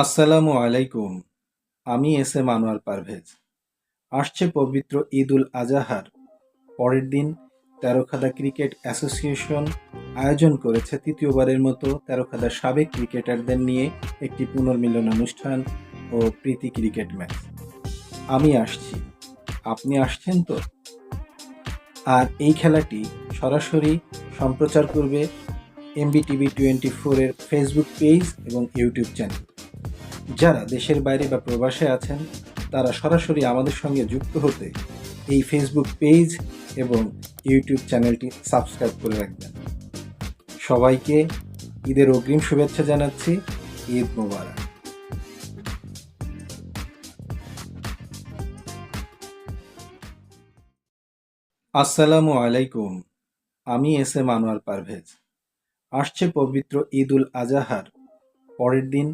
আসসালামু আলাইকুম। আমি এস এম আনোয়ার পারভেজ। আসছে পবিত্র ঈদ উল আজহার পরের দিন তেরখাদা ক্রিকেট অ্যাসোসিয়েশন আয়োজন করেছে তৃতীয়বারের মতো তেরখাদার সাবেক ক্রিকেটারদের নিয়ে একটি পুনর্মিলন অনুষ্ঠান ও প্রীতি ক্রিকেট ম্যাচ। আমি আসছি, আপনি আসছেন তো? আর এই খেলাটি সরাসরি সম্প্রচার করবে MBTV24 এর ফেসবুক পেজ এবং ইউটিউব চ্যানেল। যারা দেশের বাইরে বা প্রবাসে আছেন তারা সরাসরি আমাদের সঙ্গে যুক্ত হতে এই ফেসবুক পেজ এবং ইউটিউব চ্যানেলটি সাবস্ক্রাইব করে রাখবেন। সবাইকে ঈদের অগ্রিম শুভেচ্ছা জানাচ্ছি। ঈদ মোবারক। আসসালামু আলাইকুম। আমি এস এম আনোয়ার পারভেজ। আসছে পবিত্র ঈদ উল আজহার পরের দিন